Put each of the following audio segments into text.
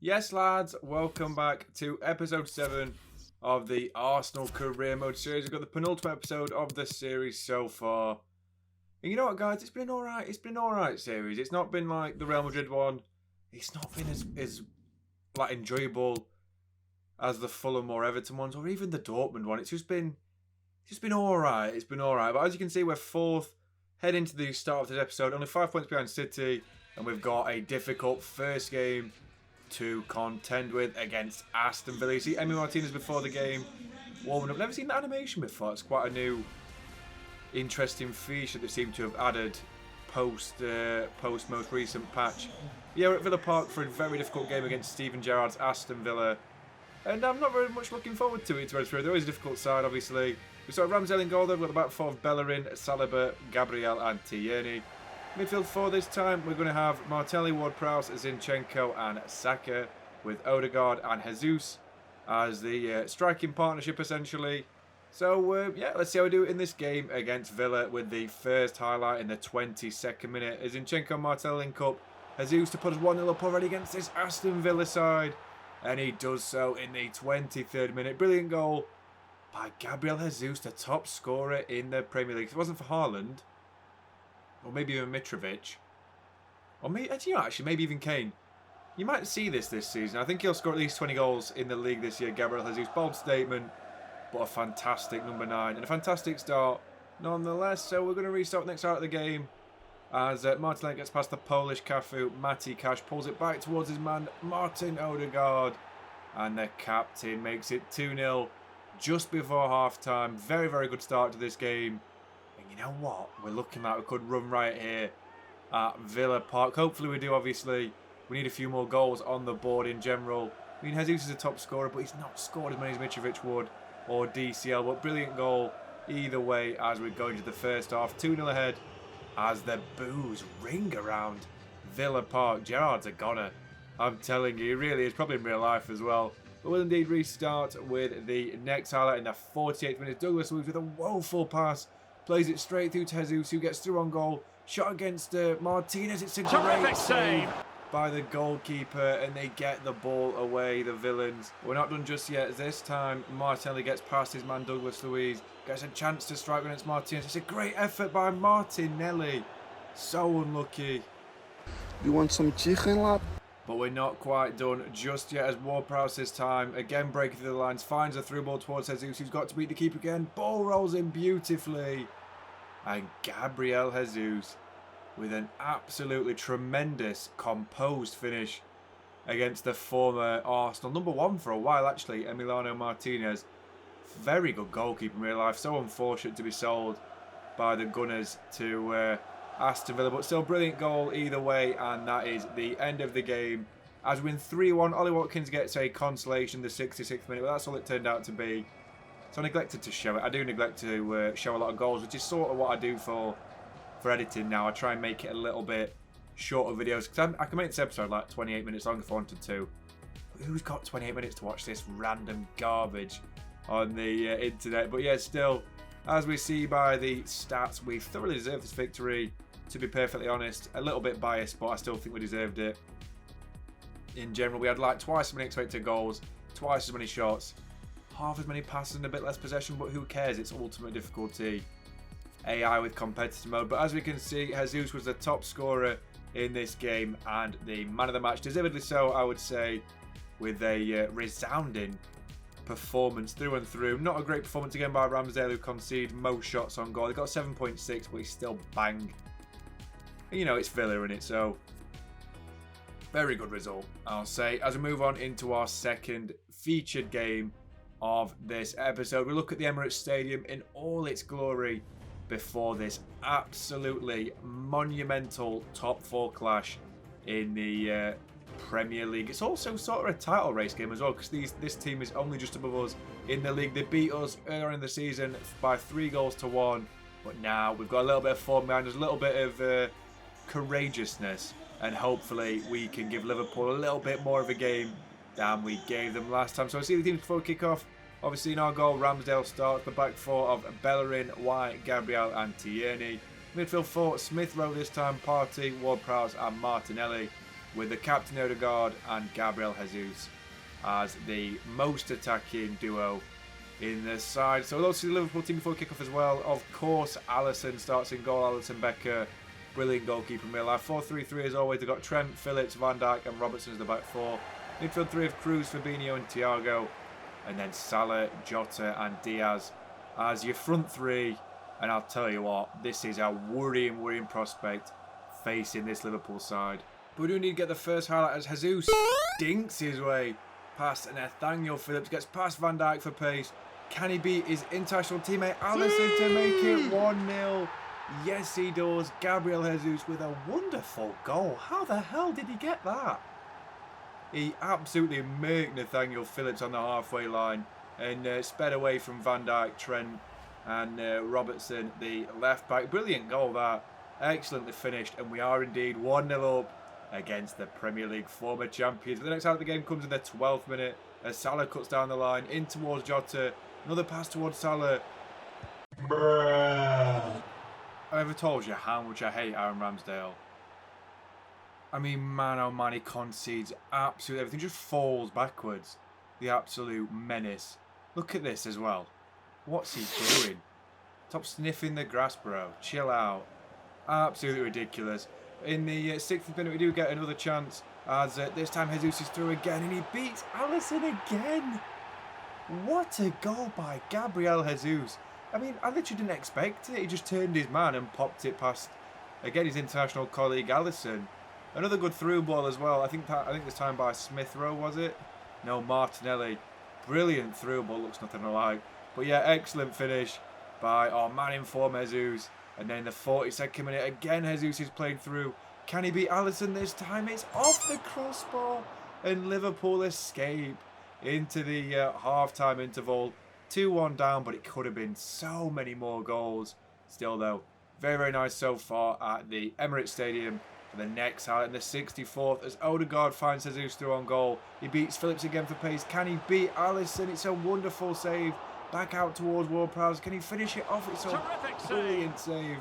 Yes, lads, welcome back to episode 7 of the Arsenal Career Mode series. We've got the penultimate episode of the series so far. And you know what, guys? It's been alright. It's been an alright series. It's not been like the Real Madrid one. It's not been as like enjoyable as the Fulham or Everton ones, or even the Dortmund one. It's just been alright. It's been alright. But as you can see, we're fourth, heading to the start of this episode. Only 5 points behind City, and we've got a difficult first game to contend with against Aston Villa. You see Emi Martinez before the game warming up. Never seen that animation before. It's quite a new, interesting feature that they seem to have added post most recent patch. Yeah, we're at Villa Park for a very difficult game against Steven Gerrard's Aston Villa, and I'm not very much looking forward to it. They're always a difficult side, obviously. We saw Ramsdale in goal. They've got the back four of Bellerin, Saliba, Gabreil, and Tierney. Midfield 4 this time, we're going to have Martelli, Ward-Prowse, Zinchenko and Saka, with Odegaard and Jesus as the striking partnership, essentially. So, yeah, let's see how we do in this game against Villa with the first highlight in the 22nd minute. Zinchenko and Martelli link up. Jesus to put us 1-0 up already against this Aston Villa side. And he does so in the 23rd minute. Brilliant goal by Gabriel Jesus, the top scorer in the Premier League. If it wasn't for Haaland, or maybe even Mitrovic, or maybe, actually, maybe even Kane, you might see this season. I think he'll score at least 20 goals in the league this year, Gabriel Jesus. Bold statement, but a fantastic number 9 and a fantastic start nonetheless. So we're going to restart next start of the game as Martinelli gets past the Polish Cafu. Mati Cash pulls it back towards his man Martin Odegaard, and the captain makes it 2-0 just before half-time. Very, very good start to this game. And you know what? We're looking like we could run right here at Villa Park. Hopefully we do, obviously. We need a few more goals on the board in general. I mean, Jesus is a top scorer, but he's not scored as many as Mitrovic would, or DCL. But brilliant goal either way as we go into the first half. 2-0 ahead as the boos ring around Villa Park. Gerrard's a goner. I'm telling you, he really is, probably in real life as well. But we'll indeed restart with the next highlight in the 48th minute. Douglas Luiz with a woeful pass. Plays it straight through to Jesus, who gets through on goal. Shot against Martinez. It's a great save by the goalkeeper, and they get the ball away, the villains. We're not done just yet. This time, Martinelli gets past his man Douglas Luiz. Gets a chance to strike against Martinez. It's a great effort by Martinelli. So unlucky. You want some chicken, lad? But we're not quite done just yet as Ward-Prowse this time, again breaking through the lines, finds a through ball towards Jesus, who's got to beat the keeper again. Ball rolls in beautifully. And Gabriel Jesus with an absolutely tremendous composed finish against the former Arsenal number 1 for a while, actually, Emiliano Martinez. Very good goalkeeper in real life. So unfortunate to be sold by the Gunners to Aston Villa, but still brilliant goal either way, and that is the end of the game. As we win 3-1, Ollie Watkins gets a consolation the 66th minute, but that's all it turned out to be. So I neglected to show it. I do neglect to show a lot of goals, which is sort of what I do for editing now. I try and make it a little bit shorter videos, because I can make this episode like 28 minutes long if I wanted to. But who's got 28 minutes to watch this random garbage on the internet? But yeah, still, as we see by the stats, we thoroughly deserved this victory. To be perfectly honest, a little bit biased, but I still think we deserved it. In general, we had like twice as many expected goals, twice as many shots, half as many passes and a bit less possession, but who cares? It's ultimate difficulty AI with competitive mode. But as we can see, Jesus was the top scorer in this game and the man of the match, deservedly so, I would say, with a resounding performance through and through. Not a great performance again by Ramsdale, who conceded most shots on goal. He got 7.6, but he's still bang. You know, it's Villa in it, so very good result, I'll say. As we move on into our second featured game of this episode, we look at the Emirates Stadium in all its glory before this absolutely monumental top 4 clash in the Premier League. It's also sort of a title race game as well, because this team is only just above us in the league. They beat us earlier in the season by 3-1, but now we've got a little bit of form behind us, a little bit of courageousness, and hopefully we can give Liverpool a little bit more of a game than we gave them last time. So I see the teams before kick-off. Obviously in our goal, Ramsdale starts. The back 4 of Bellerin, White, Gabriel and Tierney. Midfield 4, Smith Rowe this time, Partey, Ward-Prowse and Martinelli. with the captain Odegaard and Gabreil Jesus as the most attacking duo in the side. So we'll also see the Liverpool team before kickoff as well. Of course, Alisson starts in goal. Alisson Becker, brilliant goalkeeper in real life. 4-3-3 as always. They've got Trent, Phillips, Van Dijk and Robertson as the back four. Midfield three of Cruz, Fabio and Thiago. And then Salah, Jota and Diaz as your front three. And I'll tell you what, this is a worrying prospect facing this Liverpool side. But we do need to get the first highlight as Jesus dinks his way past Nathaniel Phillips, gets past Van Dijk for pace. Can he beat his international teammate Alisson to make it 1-0? Yes, he does. Gabriel Jesus with a wonderful goal. How the hell did he get that? He absolutely murked Nathaniel Phillips on the halfway line and sped away from Van Dijk, Trent and Robertson, the left back. Brilliant goal that. Excellently finished, and we are indeed 1-0 up against the Premier League former champions. But the next out of the game comes in the 12th minute as Salah cuts down the line in towards Jota. Another pass towards Salah. Bruh. I ever told you how much I hate Aaron Ramsdale? I mean, man, oh man, he concedes absolutely everything. Just falls backwards. The absolute menace. Look at this as well. What's he doing? Stop sniffing the grass, bro. Chill out. Absolutely ridiculous. In the 6th minute, we do get another chance as this time Jesus is through again and he beats Alisson again. What a goal by Gabriel Jesus. I mean, I literally didn't expect it. He just turned his man and popped it past, again, his international colleague Alisson. Another good through ball as well. I think this time by Smith Rowe, was it? No, Martinelli. Brilliant through ball, looks nothing alike. But yeah, excellent finish by our man in form, Jesus. And then in the 42nd minute, again, Jesus is playing through. Can he beat Alisson this time? It's off the crossbar. And Liverpool escape into the half-time interval. 2-1 down, but it could have been so many more goals. Still, though, very nice so far at the Emirates Stadium. For the next highlight in the 64th, as Odegaard finds Jesus through on goal. He beats Phillips again for pace. Can he beat Alisson? It's a wonderful save. Back out towards Ward-Prowse. Can he finish it off? It's a brilliant save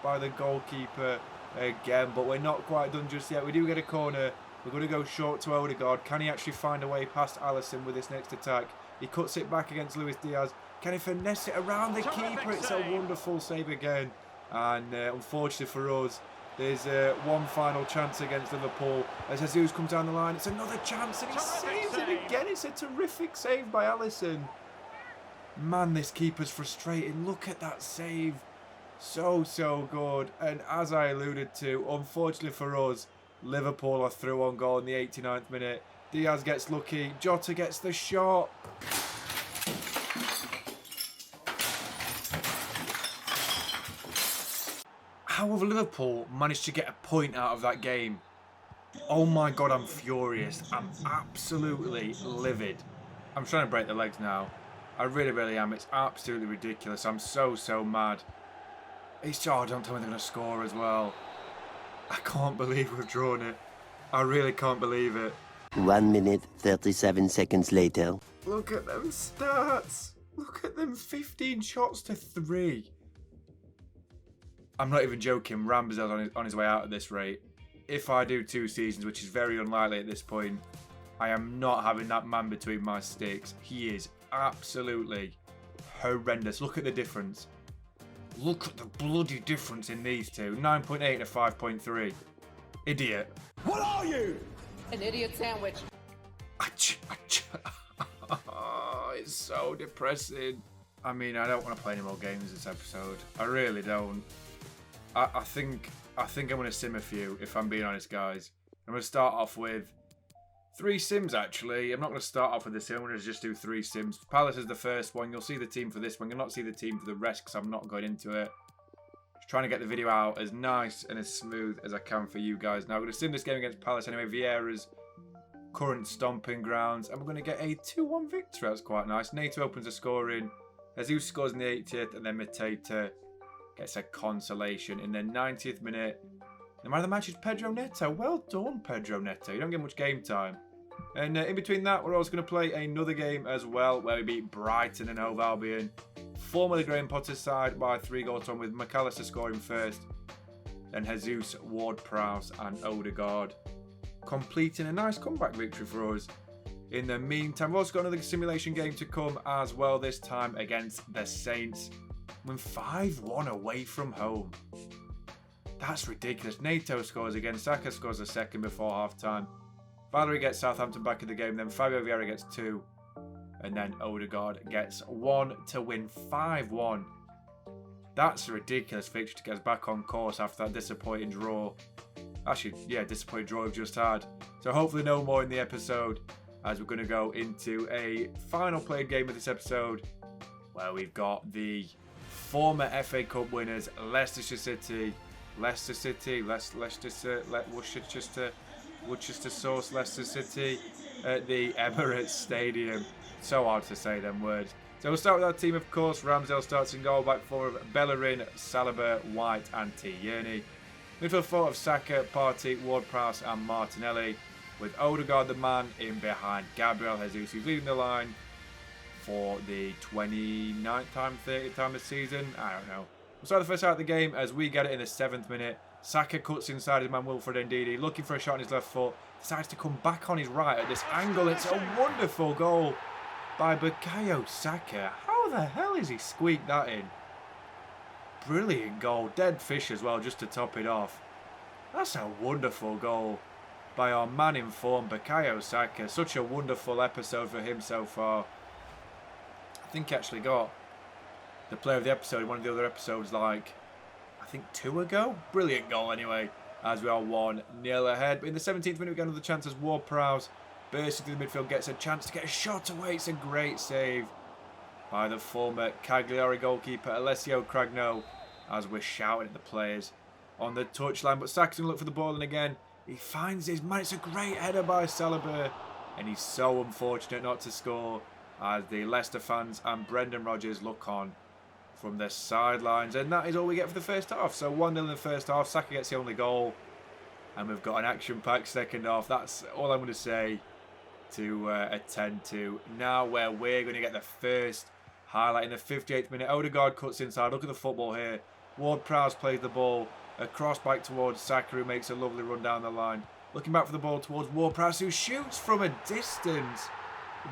by the goalkeeper again, but we're not quite done just yet. We do get a corner. We're going to go short to Odegaard. Can he actually find a way past Alisson with this next attack? He cuts it back against Luis Diaz. Can he finesse it around the keeper? It's a wonderful save again. And unfortunately for us, there's one final chance against Liverpool as Jesus comes down the line. It's another chance and he saves it again. It's a terrific save by Alisson. Man, this keeper's frustrating. Look at that save. So good. And as I alluded to, unfortunately for us, Liverpool are through on goal in the 89th minute. Diaz gets lucky. Jota gets the shot. How have Liverpool managed to get a point out of that game? Oh my god, I'm furious. I'm absolutely livid. I'm trying to break the legs now. I really am. It's absolutely ridiculous. I'm so mad. It's don't tell me they're going to score as well. I can't believe we've drawn it. I really can't believe it. 1 minute, 37 seconds later. Look at them stats. Look at them, 15 shots to 3. I'm not even joking. Ramsdale's on his way out at this rate. If I do 2 seasons, which is very unlikely at this point, I am not having that man between my sticks. He is absolutely horrendous. Look at the difference. Look at the bloody difference in these two. 9.8 and a 5.3. Idiot. What are you? An idiot sandwich. It's so depressing. I mean, I don't want to play any more games this episode. I really don't. I think I'm going to sim a few, if I'm being honest, guys. I'm going to start off with 3 sims, actually. I'm not going to start off with the sim. I'm going to just do 3 sims. Palace is the first one. You'll see the team for this one. You'll not see the team for the rest because I'm not going into it. Just trying to get the video out as nice and as smooth as I can for you guys. Now, I'm going to sim this game against Palace anyway. Viera's current stomping grounds. And we're going to get a 2-1 victory. That's quite nice. Nato opens the scoring. Jesus scores in the 80th. And then Mateta gets a consolation in the 90th minute. The man of the match is Pedro Neto. Well done, Pedro Neto. You don't get much game time. And in between that, we're also going to play another game as well, where we beat Brighton and Hove Albion. Formerly Graham Potter's side by 3-1 with McAllister scoring first. Then Jesus, Ward-Prowse and Odegaard completing a nice comeback victory for us. In the meantime, we've also got another simulation game to come as well, this time against the Saints. We're 5-1 away from home. That's ridiculous. Nato scores again, Saka scores a second before half-time. Valerie gets Southampton back in the game, then Fabio Viera gets 2. And then Odegaard gets 1 to win 5-1. That's a ridiculous fixture to get us back on course after that disappointing draw. Actually, yeah, disappointing draw we've just had. So hopefully no more in the episode, as we're going to go into a final played game of this episode, where we've got the former FA Cup winners, Worcester Sauce, Leicester City, at the Emirates Stadium. So hard to say them words. So we'll start with our team, of course. Ramsdale starts in goal, back four of Bellerin, Saliba, White and Tierney. Midfield four of Saka, Partey, Ward-Prowse and Martinelli, with Odegaard the man in behind Gabreil Jesus, who's leading the line for the 29th time, 30th time this season. I don't know. We'll start the first half of the game as we get it in the 7th minute. Saka cuts inside his man Wilfred Ndidi, looking for a shot on his left foot. Decides to come back on his right at this angle. It's a wonderful goal by Bukayo Saka. How the hell is he squeaked that in? Brilliant goal. Dead fish as well, just to top it off. That's a wonderful goal by our man in form, Bukayo Saka. Such a wonderful episode for him so far. I think he actually got the player of the episode in one of the other episodes, like, I think 2 ago. Brilliant goal anyway, as we are 1-0 ahead. But in the 17th minute, we get another chance as Ward-Prowse bursts into the midfield, gets a chance to get a shot away. It's a great save by the former Cagliari goalkeeper, Alessio Cragno, as we're shouting at the players on the touchline. But Saka's going to look for the ball, and again, he finds his man. It's a great header by Saliba, and he's so unfortunate not to score, as the Leicester fans and Brendan Rodgers look on from the sidelines. And that is all we get for the first half. So 1-0 in the first half. Saka gets the only goal, and we've got an action-packed second half. That's all I'm going to say to attend to. Now where we're going to get the first highlight in the 58th minute. Odegaard cuts inside. Look at the football here. Ward-Prowse plays the ball across back towards Saka, who makes a lovely run down the line. Looking back for the ball towards Ward-Prowse, who shoots from a distance,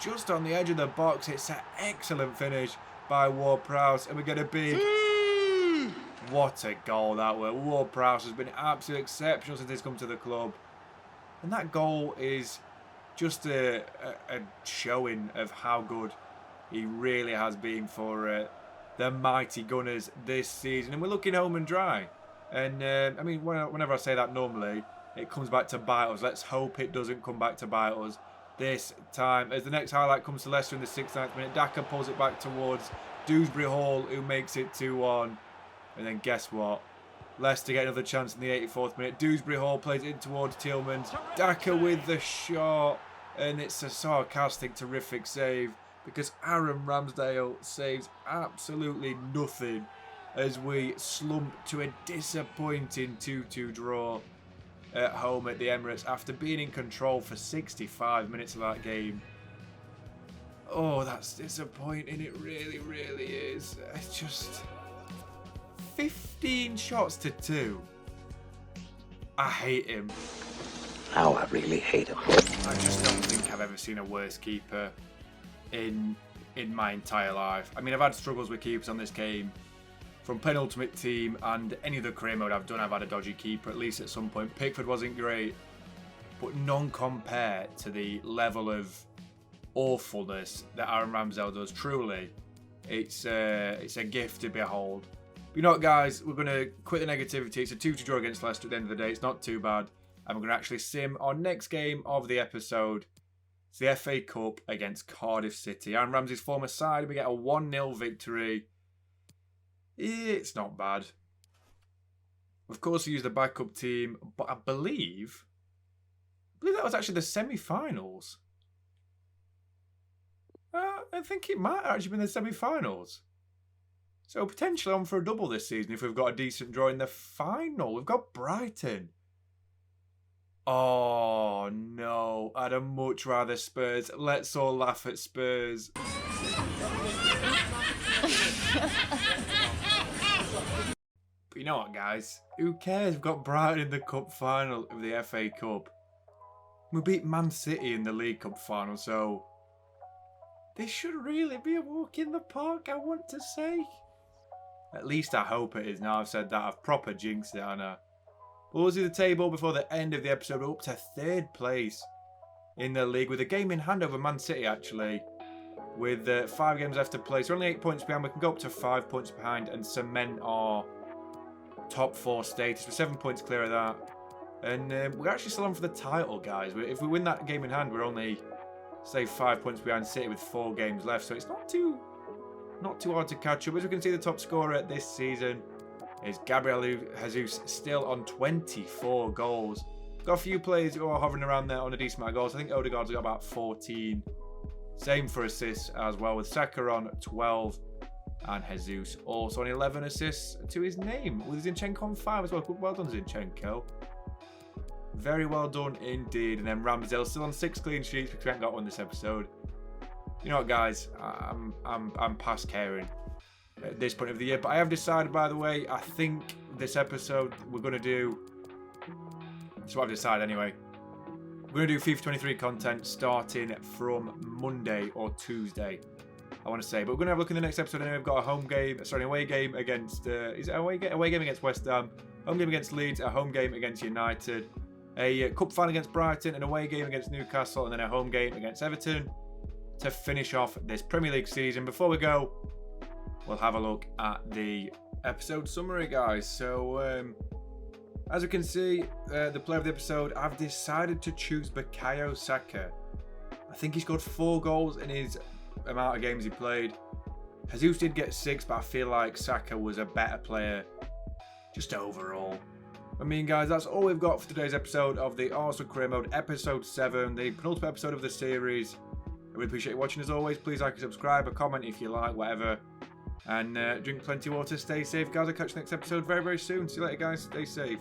just on the edge of the box. It's an excellent finish by Ward-Prowse, and we get a big... What a goal that was. Ward-Prowse has been absolutely exceptional since he's come to the club. And that goal is just a showing of how good he really has been for the mighty Gunners this season. And we're looking home and dry. And, I mean, whenever I say that normally, it comes back to bite us. Let's hope it doesn't come back to bite us this time. As the next highlight comes to Leicester in the 69th minute, Daka pulls it back towards Dewsbury Hall, who makes it 2-1. And then guess what? Leicester get another chance in the 84th minute. Dewsbury Hall plays it in towards Tielemans. Daka with the shot. And it's a sarcastic, terrific save, because Aaron Ramsdale saves absolutely nothing as we slump to a disappointing 2-2 draw at home at the Emirates after being in control for 65 minutes of that game. Oh, that's disappointing. It really, really is. It's just 15 shots to 2. I hate him. Now I really hate him. I just don't think I've ever seen a worse keeper in my entire life. I mean, I've had struggles with keepers on this game. From penultimate team and any other career mode I've done, I've had a dodgy keeper, at least at some point. Pickford wasn't great, but none compare to the level of awfulness that Aaron Ramsdale does. Truly, it's a gift to behold. But you know what, guys? We're going to quit the negativity. It's a 2-2 draw against Leicester at the end of the day. It's not too bad. And we're going to actually sim our next game of the episode. It's the FA Cup against Cardiff City. Aaron Ramsey's former side. We get a 1-0 victory. It's not bad. Of course, we used the backup team, but I believe that was actually the semi-finals. I think it might have actually been the semi-finals. So potentially on for a double this season if we've got a decent draw in the final. We've got Brighton. Oh, no. I'd have much rather Spurs. Let's all laugh at Spurs. But you know what, guys? Who cares? We've got Brighton in the cup final of the FA Cup. We beat Man City in the League Cup final, so this should really be a walk in the park, I want to say. At least I hope it is. Now I've said that, I've proper jinxed it, Anna. But we'll see the table before the end of the episode. We're up to 3rd place in the league with a game in hand over Man City, actually. With 5 games left to play. So we're only 8 points behind. We can go up to 5 points behind and cement our top 4 status. We're 7 points clear of that. And we're actually still on for the title, guys. If we win that game in hand, we're only, say, 5 points behind City with 4 games left. So it's not too hard to catch up. As we can see, the top scorer this season is Gabreil Jesus, still on 24 goals. Got a few players who are hovering around there on a decent amount of goals. I think Odegaard's got about 14. Same for assists as well, with Saka on 12 and Jesus also on 11 assists to his name, with Zinchenko on 5 as well. Well done, Zinchenko. Very well done indeed. And then Ramsdale still on 6 clean sheets because we haven't got one this episode. You know what, guys? I'm past caring at this point of the year. But I have decided, by the way, I think this episode we're going to do... That's what I've decided anyway. We're going to do FIFA 23 content starting from Monday or Tuesday, I want to say. But we're going to have a look in the next episode anyway. We've got an away game against... is it away game against West Ham? Home game against Leeds, a home game against United, a cup final against Brighton, an away game against Newcastle, and then a home game against Everton to finish off this Premier League season. Before we go, we'll have a look at the episode summary, guys. So, as you can see, the player of the episode, I've decided to choose Bukayo Saka. I think he scored 4 goals in his amount of games he played. Jesus did get 6, but I feel like Saka was a better player just overall. I mean, guys, that's all we've got for today's episode of the Arsenal Career Mode, episode 7, the penultimate episode of the series. I really appreciate you watching as always. Please like and subscribe, a comment if you like, whatever. And drink plenty of water, stay safe, guys. I'll catch you next episode very, very soon. See you later, guys. Stay safe.